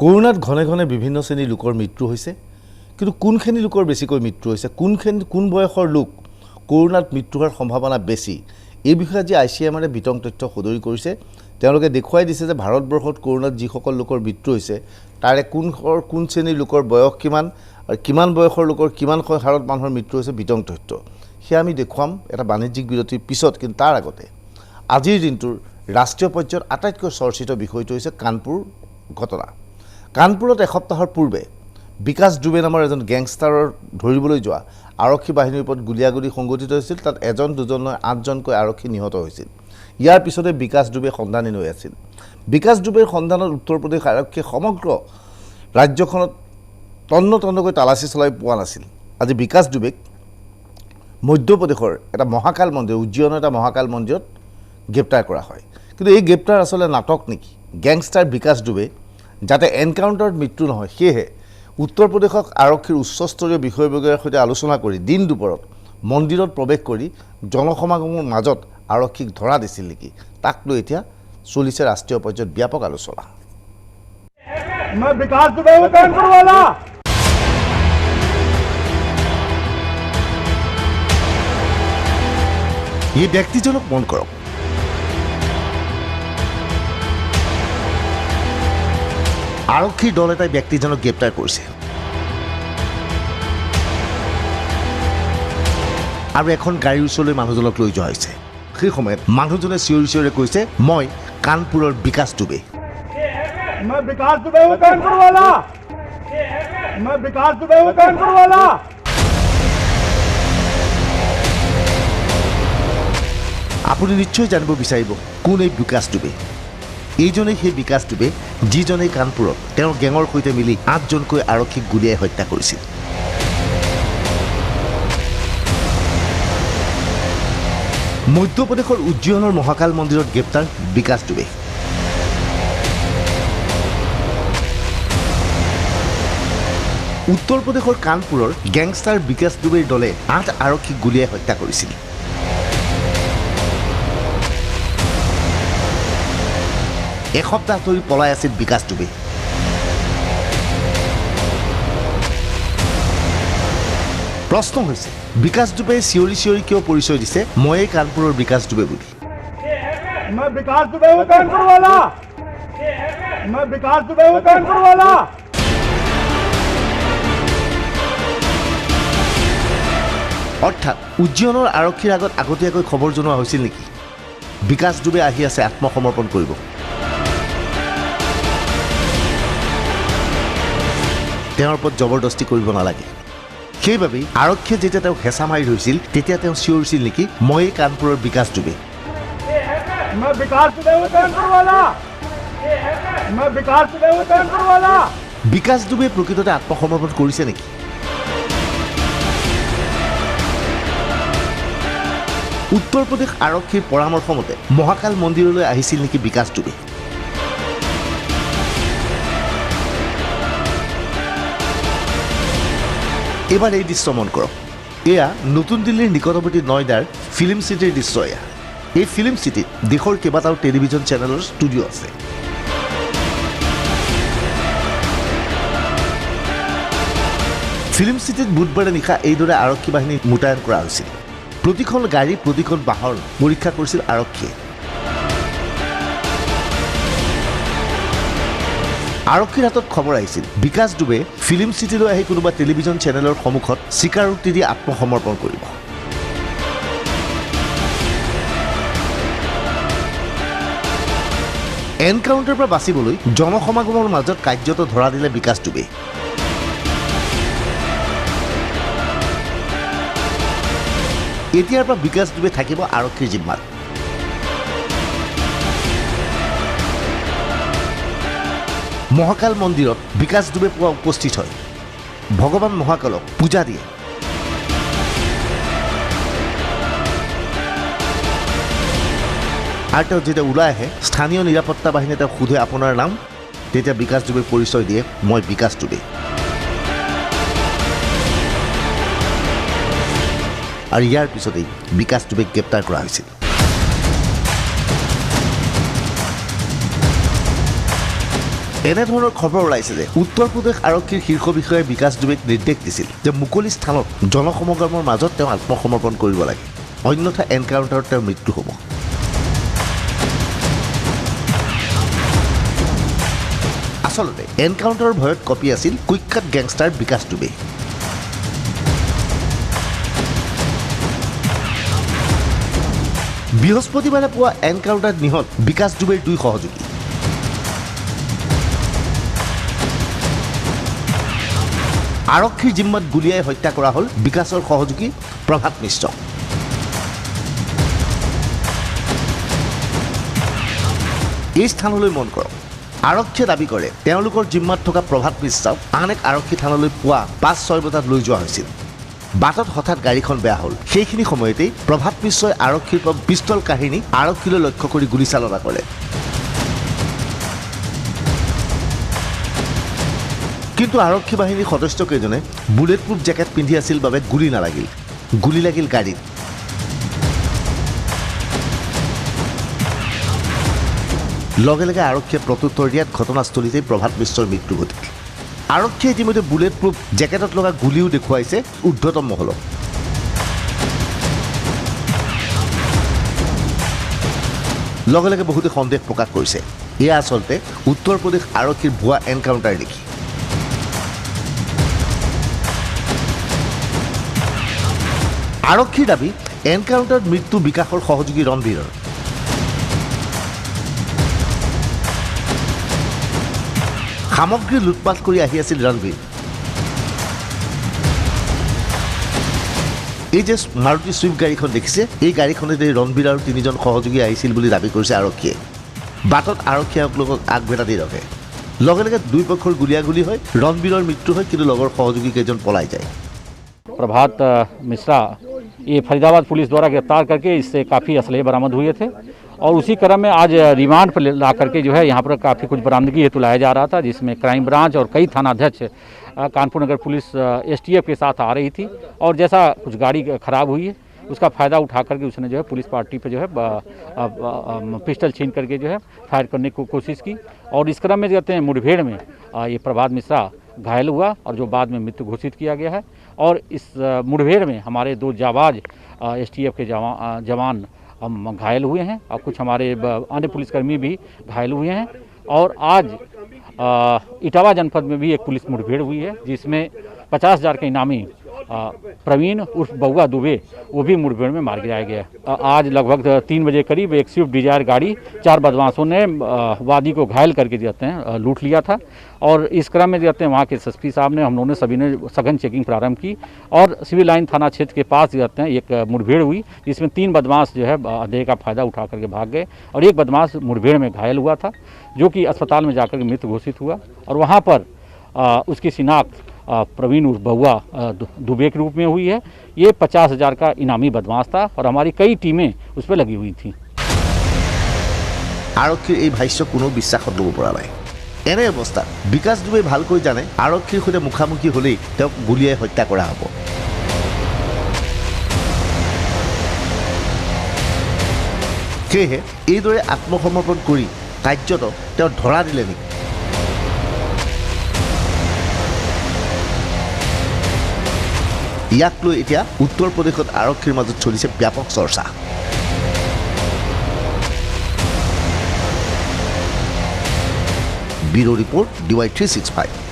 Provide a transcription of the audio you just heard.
কৰোনাত ঘনে ঘনে বিভিন্ন শ্ৰেণীৰ লোকৰ মৃত্যু হৈছে, কিন্তু কোনখিনি লোকৰ বেছিকৈ মৃত্যু হৈছে, কোন বয়সৰ লোক কৰোনাত মৃত্যু হোৱাৰ সম্ভাৱনা বেছি, এই বিষয়ে আজি ICMRে বিতং তথ্য সদৰি কৰিছে। তেওঁলোকে দেখুৱাই দিছে যে ভাৰতবৰ্ষত কৰোনাত যিসকল লোকৰ মৃত্যু হৈছে তাৰে কোন শ্ৰেণীৰ লোকৰ বয়স কিমান আৰু কিমান বয়সৰ লোকৰ কিমান হাৰত মানুহৰ মৃত্যু হৈছে বিতং তথ্য। সেয়া আমি দেখুৱাম এটা বাণিজ্যিক বিৰতিৰ পিছত। কিন্তু তাৰ আগতে আজিৰ দিনটোৰ ৰাষ্ট্ৰীয় পৰ্যায়ত আটাইতকৈ চৰ্চিত বিষয়টো হৈছে কানপুৰ ঘটনা। কানপুৰত এসপ্তাহৰ পূৰ্বে বিকাশ ডুবে নামৰ এজন গেংষ্টাৰৰ ধৰিবলৈ যোৱা আৰক্ষী বাহিনীৰ ওপৰত গুলীয়াগুলি সংঘটিত হৈছিল। তাত এজন দুজন নহয় 8জনকৈ আৰক্ষী নিহত হৈছিল। ইয়াৰ পিছতে বিকাশ ডুবে সন্ধানী হৈ আছিল। বিকাশ ডুবেৰ সন্ধানত উত্তৰ প্ৰদেশ আৰক্ষীয়ে সমগ্ৰ ৰাজ্যখনত তন্নকৈ তালাচী চলাই পোৱা নাছিল। আজি বিকাশ ডুবেক মধ্যপ্ৰদেশৰ এটা মহাকাল মন্দিৰ, উজ্জয়িনৰ এটা মহাকাল মন্দিৰত গ্ৰেপ্তাৰ কৰা হয়। কিন্তু এই গ্ৰেপ্তাৰ আচলতে নাটক নেকি? গেংষ্টাৰ বিকাশ ডুবে যাতে এনকাউণ্টাৰত মৃত্যু নহয়, সেয়েহে উত্তৰ প্ৰদেশক আৰক্ষীৰ উচ্চস্তৰীয় বিষয়ববীয়াৰ সৈতে আলোচনা কৰি দিন দুপৰত মন্দিৰত প্ৰৱেশ কৰি জনসমাগমৰ মাজত আৰক্ষীক ধৰা দিছিল নেকি, তাক লৈ এতিয়া চলিছে ৰাষ্ট্ৰীয় পৰ্যায়ত ব্যাপক আলোচনা। এই ব্যক্তিজনক মন কৰক। আৰক্ষীৰ দল এটাই ব্যক্তিজনক গ্ৰেপ্তাৰ কৰিছে আৰু এখন গাড়ীৰ ওচৰলৈ মানুহজনক লৈ যোৱা হৈছে। সেই সময়ত মানুহজনে চিঞৰি চিঞৰি কৈছে, মই কানপুৰৰ বিকাশ ডুবে। আপুনি নিশ্চয় জানিব বিচাৰিব কোন এই বিকাশ ডুবে। এইজনেই সেই বিকাশ ডুবে যিজনে কানপুৰত তেওঁৰ গেঙৰ সৈতে মিলি 8জনকৈ আৰক্ষীক গুলীয়াই হত্যা কৰিছিল। মধ্যপ্ৰদেশৰ উজ্জয়িনৰ মহাকাল মন্দিৰত গ্ৰেপ্তাৰ বিকাশ ডুবে। উত্তৰ প্ৰদেশৰ কানপুৰৰ গেংষ্টাৰ বিকাশ ডুবেৰ দলে 8 আৰক্ষীক গুলীয়াই হত্যা কৰিছিল। এসপ্তাহ ধৰি পলাই আছিল বিকাশ ডুবে। প্ৰশ্ন হৈছে, বিকাশ ডুবে চিঞৰি চিঞৰি কিয় পৰিচয় দিছে ময়েই কানপুৰৰ বিকাশ ডুবে বুলি? অৰ্থাৎ উজ্জয়িনৰ আৰক্ষীৰ আগত আগতীয়াকৈ খবৰ জনোৱা হৈছিল নেকি বিকাশ ডুবে আহি আছে আত্মসমৰ্পণ কৰিব? তেওঁৰ ওপৰত জবৰদস্তি কৰিব নালাগে। সেইবাবেই আৰক্ষীয়ে যেতিয়া তেওঁক হেঁচা মাৰি ধৰিছিল তেতিয়া তেওঁ চিঞৰিছিল নেকি, ময়েই কানপুৰৰ বিকাশ ডুবে। বিকাশ ডুবে প্ৰকৃততে আত্মসমৰ্পণ কৰিছে নেকি? উত্তৰ প্ৰদেশ আৰক্ষীৰ পৰামৰ্শ মতে মহাকাল মন্দিৰলৈ আহিছিল নেকি বিকাশ ডুবে? এবাৰ এই দৃশ্য মন কৰক। এয়া নতুন দিল্লীৰ নিকটৱৰ্তী নয়দাৰ ফিল্ম চিটিৰ দৃশ্য। এয়া এই ফিল্ম চিটিত দেশৰ কেইবাটাও টেলিভিছন চেনেলৰ ষ্টুডিঅ' আছে। ফিল্ম চিটিত বুধবাৰে নিশা এইদৰে আৰক্ষী বাহিনী মোতায়েন কৰা হৈছিল। প্ৰতিখন গাড়ী প্ৰতিখন বাহন পৰীক্ষা কৰিছিল আৰক্ষীয়ে। আৰক্ষীৰ হাতত খবৰ আহিছিল বিকাশ ডুবে ফিল্ম চিটিলৈ আহি কোনোবা টেলিভিছন চেনেলৰ সন্মুখত স্বীকাৰোক্তি দি আত্মসমৰ্পণ কৰিব। এনকাউণ্টাৰৰ পৰা বাচিবলৈ জনসমাগমৰ মাজত কাৰ্যত ধৰা দিলে বিকাশ ডুবে। এতিয়াৰ পৰা বিকাশ ডুবে থাকিব আৰক্ষীৰ জিম্মাত। মহাকাল মন্দিৰত বিকাশ ডুবে পুৱা উপস্থিত হয়, ভগৱান মহাকালক পূজা দিয়ে। আৰু তেওঁ যেতিয়া ওলাই আহে স্থানীয় নিৰাপত্তা বাহিনীয়ে তেওঁক সোধে আপোনাৰ নাম, তেতিয়া বিকাশ ডুবে পৰিচয় দিয়ে, মই বিকাশ ডুবে। আৰু ইয়াৰ পিছতেই বিকাশ ডুবেক গ্ৰেপ্তাৰ কৰা হৈছিল। এনেধৰণৰ খবৰ ওলাইছে যে উত্তৰ প্ৰদেশ আৰক্ষীৰ শীৰ্ষ বিষয়াই বিকাশ দুবেক নিৰ্দেশ দিছিল যে মুকলি স্থানত জনসমগমৰ মাজত তেওঁ আত্মসমৰ্পণ কৰিব লাগে, অন্যথা এনকাউণ্টাৰত তেওঁৰ মৃত্যু হ'ব। আচলতে এনকাউণ্টাৰৰ ভয়ত কঁপি আছিল কুখ্যাত গেংষ্টাৰ বিকাশ দুবে। বৃহস্পতিবাৰে পুৱা এনকাউণ্টাৰত নিহত বিকাশ দুবেৰ 2 সহযোগী। আৰক্ষীৰ জিম্মাত গুলীয়াই হত্যা কৰা হ'ল বিকাশৰ সহযোগী প্ৰভাত মিশ্ৰ। এই স্থানলৈ মন কৰক, আৰক্ষীয়ে দাবী কৰে তেওঁলোকৰ জিম্মাত থকা প্ৰভাত মিশ্ৰক আন এক আৰক্ষী থানালৈ পুৱা 5-6 বজাত লৈ যোৱা হৈছিল। বাটত হঠাৎ গাড়ীখন বেয়া হ'ল। সেইখিনি সময়তেই প্ৰভাত মিশ্ৰই আৰক্ষীৰ পৰা পিষ্টল কাহিনী আৰক্ষীলৈ লক্ষ্য কৰি গুলীচালনা কৰে। কিন্তু আৰক্ষী বাহিনীৰ সদস্যকেইজনে বুলেট প্ৰুফ জেকেট পিন্ধি আছিল বাবে গুলী নালাগিল, গুলী লাগিল গাড়ীত। লগে লগে আৰক্ষীয়ে প্ৰত্যুত্তৰ দিয়াত ঘটনাস্থলীতেই প্ৰভাত মিশ্ৰৰ মৃত্যু ঘটিল। আৰক্ষীয়ে ইতিমধ্যে বুলেট প্ৰুফ জেকেটত লগা গুলীও দেখুৱাইছে ঊৰ্ধ্বতম মহলক। লগে লগে বহুতে সন্দেহ প্ৰকাশ কৰিছে এয়া আচলতে উত্তৰ প্ৰদেশ আৰক্ষীৰ ভুৱা এনকাউণ্টাৰ নেকি। আৰক্ষীৰ দাবী এনকাউণ্টাৰত মৃত্যু বিকাশৰ সহযোগী ৰণবীৰৰ। সামগ্ৰী লুটপাট কৰি আহি আছিল ৰণবীৰ। এই যে মাৰুতি ছুইফ্ট গাড়ীখন দেখিছে, এই গাড়ীখনেতে ৰণবীৰ আৰু 3জন সহযোগী আহিছিল বুলি দাবী কৰিছে আৰক্ষীয়ে। বাটত আৰক্ষীয়ে তেওঁলোকক আগভেটা দি ৰখে। লগে লগে 2 পক্ষৰ গুলীয়াগুলী হয়, ৰণবীৰৰ মৃত্যু হয়, কিন্তু লগৰ সহযোগী কেইজন পলাই যায়। प्रभात मिश्रा ये फरीदाबाद पुलिस द्वारा गिरफ्तार करके इससे काफ़ी असलहे बरामद हुए थे और उसी क्रम में आज रिमांड पर ला करके जो है यहाँ पर काफ़ी कुछ बरामदगी हेतु लाया जा रहा था, जिसमें क्राइम ब्रांच और कई थानाध्यक्ष कानपुर नगर पुलिस STF के साथ आ रही थी और जैसा कुछ गाड़ी खराब हुई है उसका फ़ायदा उठा करके उसने जो है पुलिस पार्टी पे जो है पिस्टल छीन करके जो है फायर करने की कोशिश की और इस क्रम में कहते हैं मुठभेड़ में ये प्रभात मिश्रा घायल हुआ और जो बाद में मृत्यु घोषित किया गया है। और इस मुठभेड़ में हमारे 2 जाबाज STF के जवान घायल हुए हैं और कुछ हमारे अन्य पुलिसकर्मी भी घायल हुए हैं। और आज इटावा जनपद में भी एक पुलिस मुठभेड़ हुई है, जिसमें 50,000 के इनामी प्रवीण उर्फ बउआ दुबे वो भी मुठभेड़ में मार गिराया गया। आज लगभग 3 बजे करीब एक स्विफ्ट डिजायर गाड़ी 4 बदमाशों ने वादी को घायल करके जाते हैं लूट लिया था और इस क्रम में जाते हैं वहाँ के SSP साहब ने हम लोगों ने सभी ने सघन चेकिंग प्रारंभ की और सिविल लाइन थाना क्षेत्र के पास जाते हैं एक मुठभेड़ हुई, जिसमें 3 बदमाश जो है देह का फायदा उठा करके भाग गए और एक बदमाश मुठभेड़ में घायल हुआ था, जो कि अस्पताल में जाकर मृत घोषित हुआ और वहाँ पर उसकी शिनाख्त प्रवीण उर्फ बउआ दुबे के रूप में हुई है। ये 50,000 का इनामी बदमाश था और हमारी कई टीमें उस पर लगी हुई थी। আৰক্ষীৰ এই ভাষ্য কোনো বিশ্বাসত ল'ব পৰা নাই। এনে অৱস্থাত বিকাশ দুবে ভালকৈ জানে আৰক্ষীৰ সৈতে মুখামুখি হ'লেই তেওঁক গুলীয়াই হত্যা কৰা হ'ব। সেয়েহে এইদৰে আত্মসমৰ্পণ কৰি কাৰ্যত তেওঁ ধৰা দিলে নেকি? ইয়াক লৈ এতিয়া উত্তৰ প্ৰদেশত আৰক্ষীৰ মাজত চলিছে ব্যাপক চৰ্চা। Bureau report DY365।